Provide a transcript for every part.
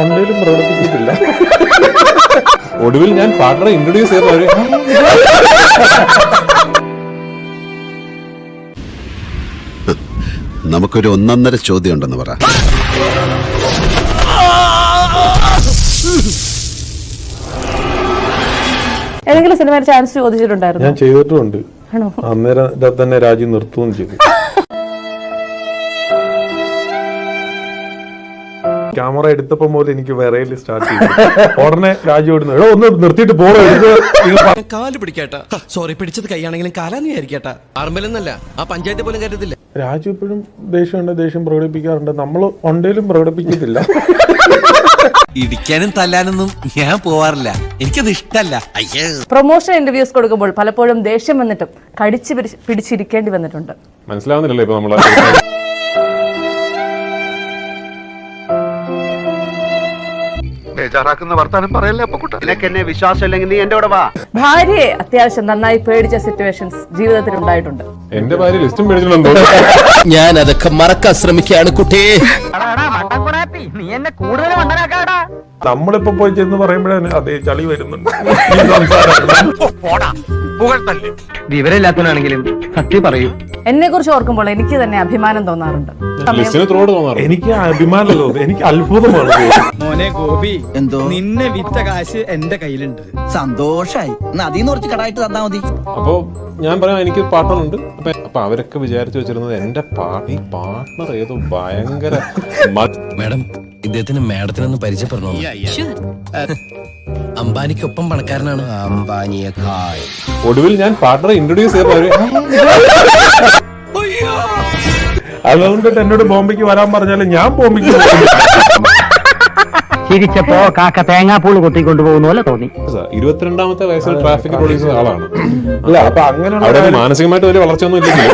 ഒന്നിലും പ്രകടിപ്പിച്ചിട്ടില്ല. ഒടുവിൽ ഞാൻ പാർട്ണറെ ഇൻട്രൊഡ്യൂസ് ചെയ്തവര് നമുക്കൊരു ഒന്നൊന്നര ചോദ്യം ഉണ്ടെന്ന് പറ. ഏതെങ്കിലും സിനിമയിൽ ചാൻസ് ചോദിച്ചിട്ടുണ്ടായിരുന്നു? ഞാൻ ചെയ്തിട്ടുമുണ്ട്. അന്നേരം തന്നെ രാജി നിർത്തുകയും ചെയ്തു. ക്യാമറ എടുത്തപ്പോ മുതൽ എനിക്ക് വിറയിൽ സ്റ്റാർട്ട് ചെയ്തു. ഉടനെ രാജി ഓടുന്നു, ഒന്ന് നിർത്തിയിട്ട് പോളോ കാല് പിടിക്കാട്ടാ. സോറി, പിടിച്ചത് കൈയാണെങ്കിലും കാലാന്ന് വിചാരിക്കട്ടാ. ആർമലെന്നല്ല, ആ പഞ്ചായത്ത് പോലും കരുതില്ല. രാജു ഇപ്പോഴും ദേഷ്യം പ്രകടിപ്പിക്കാറുണ്ട്. നമ്മൾ ഒണ്ടേലും പ്രകടിപ്പിക്കത്തില്ല. ഇടിക്കാനും തല്ലാനൊന്നും ഞാൻ പോവാറില്ല, എനിക്കത് ഇഷ്ടല്ല. പ്രൊമോഷൻ ഇന്റർവ്യൂസ് കൊടുക്കുമ്പോൾ പലപ്പോഴും ദേഷ്യം വന്നിട്ടും കടിച്ചു പിടിച്ചിരിക്കേണ്ടി വന്നിട്ടുണ്ട്. മനസ്സിലാവുന്നില്ലല്ലോ ഇപ്പൊ നമ്മള്. ഭാര്യയെ അത്യാവശ്യം നന്നായി പേടിച്ച സിറ്റുവേഷൻസ് ജീവിതത്തിൽ ഉണ്ടായിട്ടുണ്ട്. എന്റെ ഭാര്യ ലിസ്റ്റും പേടിച്ചിട്ടുണ്ടോ? ഞാൻ അതൊക്കെ മറക്കാൻ ശ്രമിക്കുകയാണ് കുട്ടിയെ. നമ്മളിപ്പോ പോയി ചെന്ന് പറയുമ്പോഴേ അതേ ചളി വരുന്നുണ്ട്. വിവരമില്ലാത്തവനാണെങ്കിലും സത്യം പറയൂ. എന്നെ കുറിച്ച് ഓർക്കുമ്പോൾ എനിക്ക് തന്നെ അഭിമാനം തോന്നാറുണ്ട്. ലിസ്റ്റിന് ത്രോട് തോന്നാറുണ്ട്. എനിക്ക് അഭിമാനം തോന്നുന്നു, എനിക്ക് അത്ഭുതമാണ്. മോനെ ഗോപി, എന്തോ നിന്നെ വിറ്റ കാശ് എന്റെ കയ്യിലുണ്ട്. സന്തോഷായി. അതിന്ന് കുറച്ച് കടായിട്ട് തന്നാ മതി. അപ്പൊ ഞാൻ പറയാം, എനിക്ക് പാർട്ണർ ഉണ്ട്. അപ്പൊ അവരൊക്കെ വിചാരിച്ചു വെച്ചിരുന്നത് എന്റെ ഈ പാർട്ണർ ഏതോ ഭയങ്കര മാഡം, ഇദ്ദേഹത്തിന് മാഡത്തിനൊന്ന് പരിചയപ്പെടണോ? അംബാനിക്കൊപ്പം പണക്കാരനാണ്. അംബാനിയേക്കാൾ. ഒടുവിൽ ഞാൻ പാർട്ണറെ ഇൻട്രൊഡ്യൂസ് ചെയ്തവര് അതുകൊണ്ടിട്ട് എന്നോട് ബോംബെക്ക് വരാൻ പറഞ്ഞാലും ഞാൻ ബോംബെക്ക് ചിരിച്ചപ്പോ കാക്ക തേങ്ങാപ്പൂള് കൊത്തിക്കൊണ്ടുപോകുന്ന പോലെ തോന്നി. 22ാമത്തെ വയസ്സിൽ ട്രാഫിക് പോലീസ് ആളാണ്. അല്ല, അപ്പൊ അങ്ങനെ അവിടെ മാനസികമായിട്ട് വലിയ വളർച്ചയൊന്നും ഇല്ലെങ്കിൽ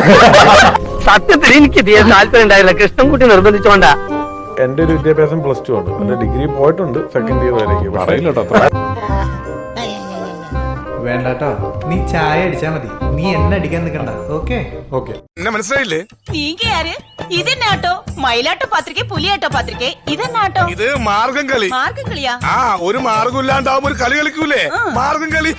സത്യത്തിൽ എനിക്ക് തീരെ താല്പര്യം ഉണ്ടായില്ല. കൃഷ്ണൻകുട്ടി നിർബന്ധിച്ചോണ്ടാ. എന്റെ ഒരു വിദ്യാഭ്യാസം +2 ആണ്. എന്റെ ഡിഗ്രി പോയിട്ടുണ്ട്, സെക്കൻഡ് ഇയർ വരേക്ക്. പറയില്ല കേട്ടോ. വേണ്ടാട്ടോ, നീ ചായ അടിച്ചാ മതി. നീ എന്നെ അടിക്കാൻ നിൽക്കണ്ട. Okay okay. എന്നെ മനസ്സിലായില്ലേ? ഇതെന്നാട്ടോ മയിലാട്ടോ പത്രിക, പുലിയാട്ടോ പത്രിക, ഇതെന്നാട്ടോ? ഇത് മാർഗം കളി. മാർഗം കളിയാ? ഒരു മാർഗം ഇല്ലാണ്ടാവുമ്പോ ഒരു കളി കളിക്കൂലേ, മാർഗം കളി.